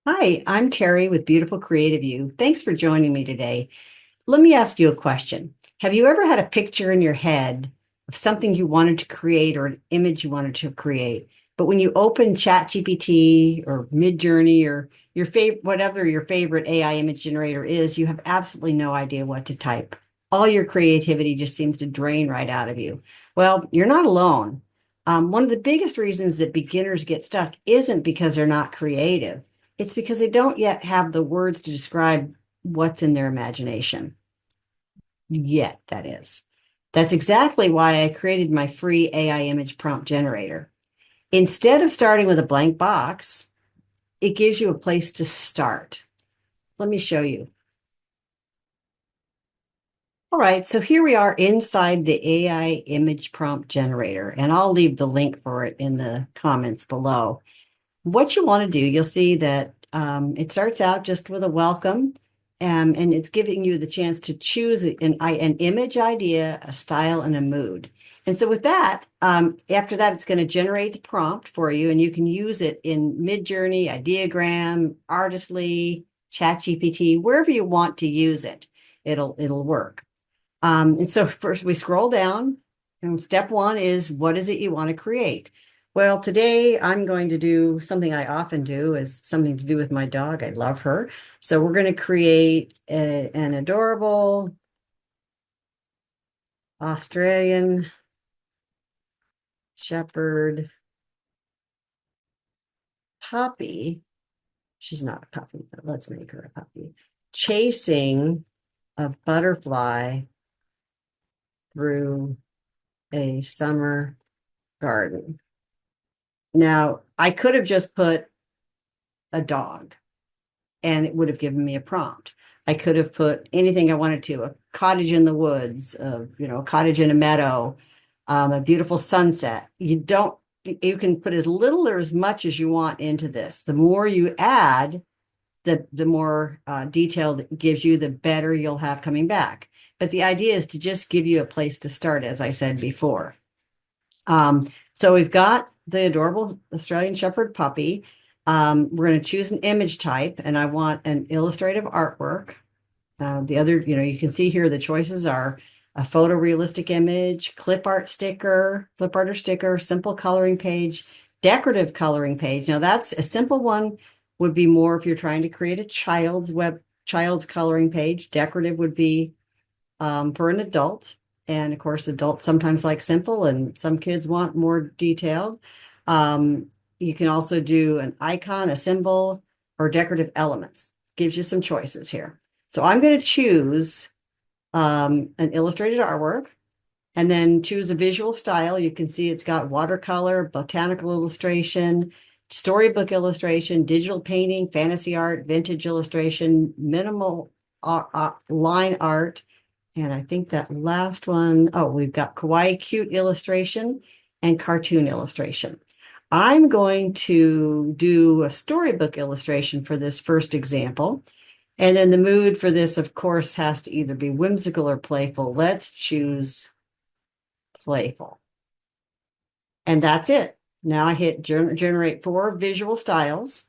Hi, I'm Terry with Beautiful Creative You. Thanks for joining me today. Let me ask you a question. Have you ever had a picture in your head of something you wanted to create or an image you wanted to create, but when you open ChatGPT or Midjourney or your favorite, whatever your favorite AI image generator is, you have absolutely no idea what to type. All your creativity just seems to drain right out of you. Well, you're not alone. One of the biggest reasons that beginners get stuck isn't because they're not creative. It's because they don't yet have the words to describe what's in their imagination. Yet, that is. That's exactly why I created my free AI image prompt generator. Instead of starting with a blank box, it gives you a place to start. Let me show you. All right, so here we are inside the AI image prompt generator, and I'll leave the link for it in the comments below. What you want to do, you'll see that it starts out just with a welcome, and it's giving you the chance to choose an image idea, a style, and a mood. And so with that, after that, it's going to generate the prompt for you, and you can use it in Midjourney, Ideogram, Artistly, ChatGPT, wherever you want to use it. It'll work. And so first we scroll down, and step one is what is it you want to create? Well, today I'm going to do something I often do is something to do with my dog. I love her. So we're going to create an adorable Australian Shepherd puppy. She's not a puppy, but let's make her a puppy. Chasing a butterfly through a summer garden. Now, I could have just put a dog and it would have given me a prompt. I could have put anything I wanted to, a cottage in the woods, a cottage in a meadow, a beautiful sunset. You can put as little or as much as you want into this. The more you add, the more detailed it gives you, the better you'll have coming back. But the idea is to just give you a place to start, as I said before. So we've got the adorable Australian Shepherd puppy. We're going to choose an image type, and I want an illustrative artwork. The other, you can see here the choices are a photorealistic image, clip art or sticker, simple coloring page, decorative coloring page. Now that's a simple one would be more if you're trying to create a child's coloring page. Decorative would be for an adult. And of course, adults sometimes like simple, and some kids want more detailed. You can also do an icon, a symbol, or decorative elements. Gives you some choices here. So I'm going to choose an illustrated artwork and then choose a visual style. You can see it's got watercolor, botanical illustration, storybook illustration, digital painting, fantasy art, vintage illustration, minimal line art, and I think that last one, oh, we've got kawaii cute illustration and cartoon illustration. I'm going to do a storybook illustration for this first example. And then the mood for this, of course, has to either be whimsical or playful. Let's choose playful. And that's it. Now I hit generate 4 visual styles.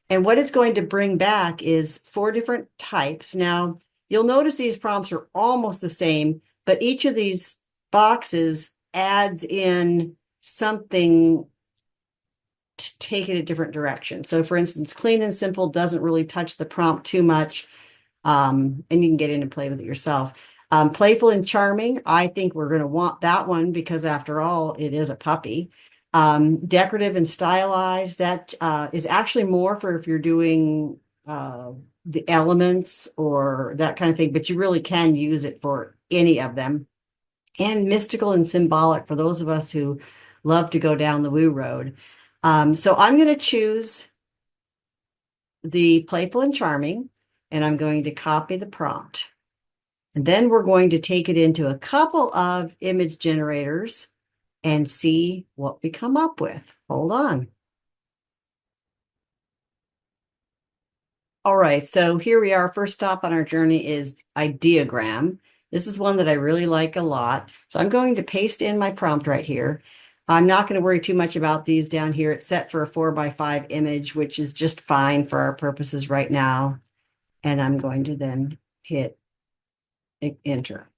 And what it's going to bring back is 4 different types. Now, you'll notice these prompts are almost the same, but each of these boxes adds in something to take it a different direction. So for instance, clean and simple doesn't really touch the prompt too much. And you can get in and play with it yourself. Playful and charming, I think we're going to want that one because after all, it is a puppy. Decorative and stylized, that is actually more for if you're doing the elements or that kind of thing, but you really can use it for any of them. And mystical and symbolic for those of us who love to go down the woo road. So I'm going to choose the playful and charming, and I'm going to copy the prompt. And then we're going to take it into a couple of image generators and see what we come up with. Hold on. All right, so here we are. First stop on our journey is Ideogram. This is one that I really like a lot. So I'm going to paste in my prompt right here. I'm not going to worry too much about these down here. It's set for a 4x5 image, which is just fine for our purposes right now. And I'm going to then hit enter.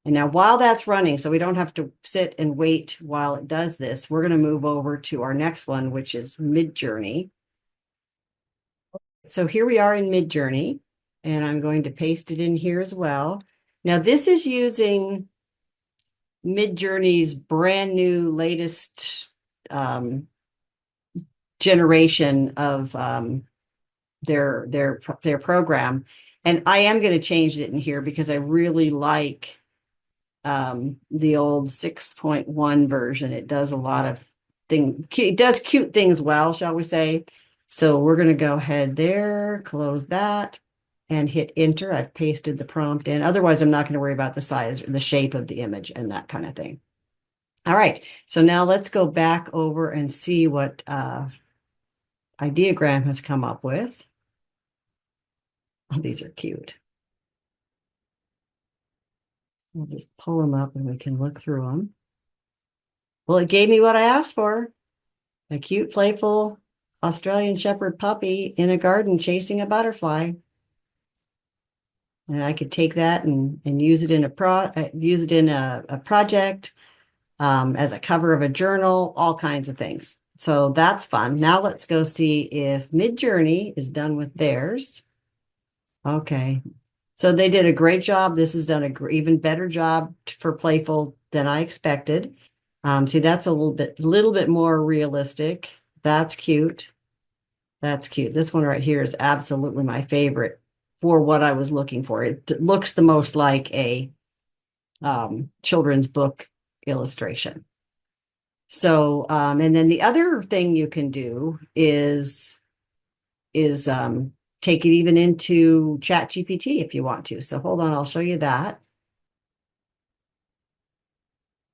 And now while that's running, so we don't have to sit and wait while it does this, we're going to move over to our next one, which is Midjourney. So here we are in Midjourney, and I'm going to paste it in here as well. Now this is using Midjourney's brand new latest generation of their program. And I am going to change it in here because I really like the old 6.1 version. It does a lot of things. It does cute things well, shall we say. So we're going to go ahead there, close that, and hit enter. I've pasted the prompt in. Otherwise, I'm not going to worry about the size, the shape of the image and that kind of thing. All right. So now let's go back over and see what Ideogram has come up with. Oh, these are cute. We'll just pull them up and we can look through them. Well, it gave me what I asked for. A cute, playful Australian Shepherd puppy in a garden chasing a butterfly. And I could take that and use it in a project, as a cover of a journal, all kinds of things. So that's fun. Now let's go see if Midjourney is done with theirs. Okay. So they did a great job. This has done an even better job for playful than I expected. See, that's a little bit more realistic. That's cute. That's cute. This one right here is absolutely my favorite for what I was looking for. It looks the most like a children's book illustration. So, and then the other thing you can do is take it even into ChatGPT if you want to. So hold on, I'll show you that.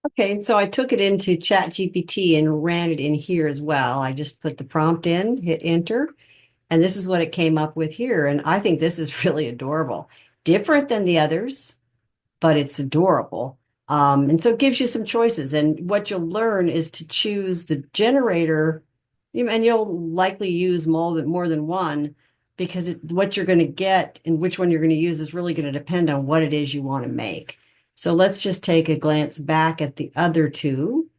Okay, so I took it into ChatGPT and ran it in here as well. I just put the prompt in, hit enter, and this is what it came up with here. And I think this is really adorable. Different than the others, but it's adorable. And so it gives you some choices. And what you'll learn is to choose the generator, and you'll likely use more than one because what you're going to get and which one you're going to use is really going to depend on what it is you want to make. So let's just take a glance back at the other two.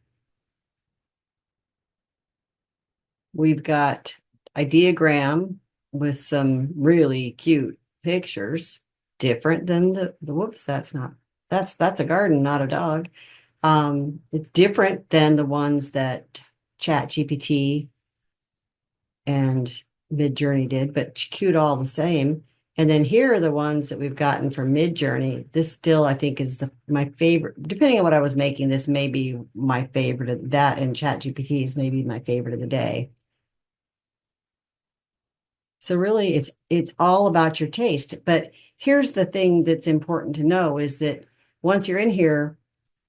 We've got Ideogram with some really cute pictures, different than the whoops, that's a garden, not a dog. It's different than the ones that ChatGPT and Midjourney did, but cute all the same. And then here are the ones that we've gotten from Midjourney. This still, I think, is my favorite. Depending on what I was making, this may be my favorite of that, and ChatGPT is maybe my favorite of the day. So really, it's all about your taste. But here's the thing that's important to know is that once you're in here,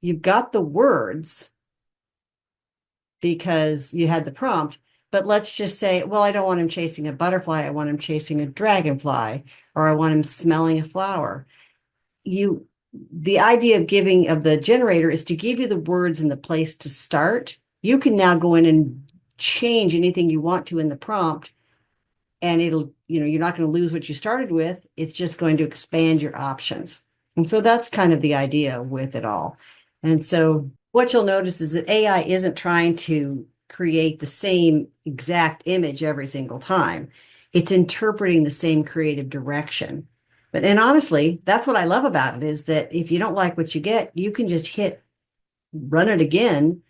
you've got the words because you had the prompt. But let's just say, well, I don't want him chasing a butterfly. I want him chasing a dragonfly, or I want him smelling a flower. The idea of the generator is to give you the words and the place to start. You can now go in and change anything you want to in the prompt, and you're not going to lose what you started with. It's just going to expand your options. And so that's kind of the idea with it all. And so what you'll notice is that AI isn't trying to create the same exact image every single time. It's interpreting the same creative direction. And honestly, that's what I love about it is that if you don't like what you get, you can just run it again,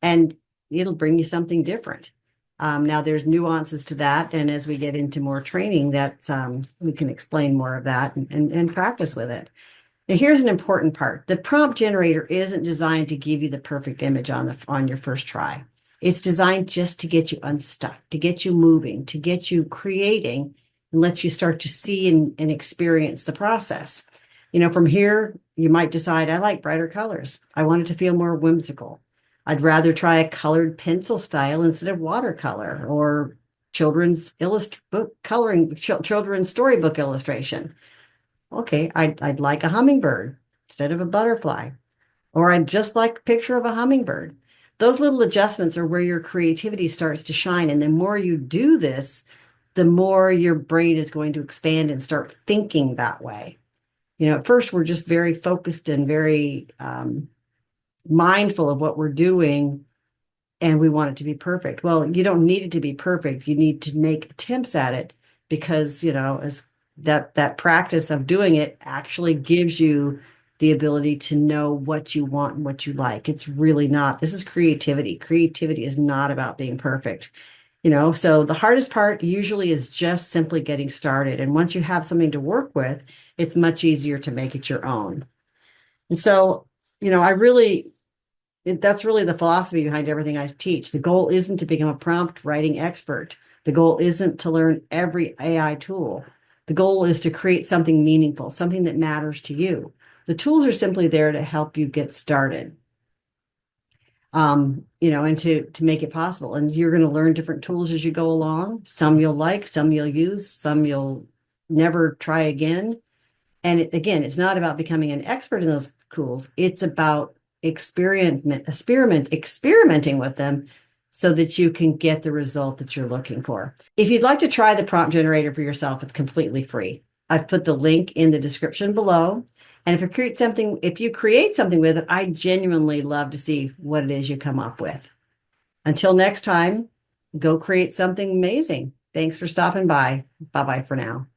and it'll bring you something different. Now there's nuances to that. And as we get into more training, we can explain more of that and practice with it. Now, here's an important part. The prompt generator isn't designed to give you the perfect image on your first try. It's designed just to get you unstuck, to get you moving, to get you creating, and let you start to see and experience the process. From here, you might decide, I like brighter colors. I want it to feel more whimsical. I'd rather try a colored pencil style instead of watercolor or children's storybook illustration. Okay, I'd like a hummingbird instead of a butterfly, or I'd just like a picture of a hummingbird. those little adjustments are where your creativity starts to shine. And the more you do this, the more your brain is going to expand and start thinking that way. At first, we're just very focused and very mindful of what we're doing, and we want it to be perfect. Well, you don't need it to be perfect. You need to make attempts at it because, as that practice of doing it actually gives you the ability to know what you want and what you like. It's really not. This is creativity. Creativity is not about being perfect. So the hardest part usually is just simply getting started. And once you have something to work with, it's much easier to make it your own. And so, I really that's really the philosophy behind everything I teach. The goal isn't to become a prompt writing expert. The goal isn't to learn every AI tool. The goal is to create something meaningful, something that matters to you. The tools are simply there to help you get started. And to make it possible. And you're going to learn different tools as you go along. Some you'll like, some you'll use, some you'll never try again. And it's not about becoming an expert in those tools. It's about experimenting with them so that you can get the result that you're looking for. If you'd like to try the prompt generator for yourself, it's completely free. I've put the link in the description below. And if you create something with it, I genuinely love to see what it is you come up with. Until next time, go create something amazing. Thanks for stopping by. Bye-bye for now.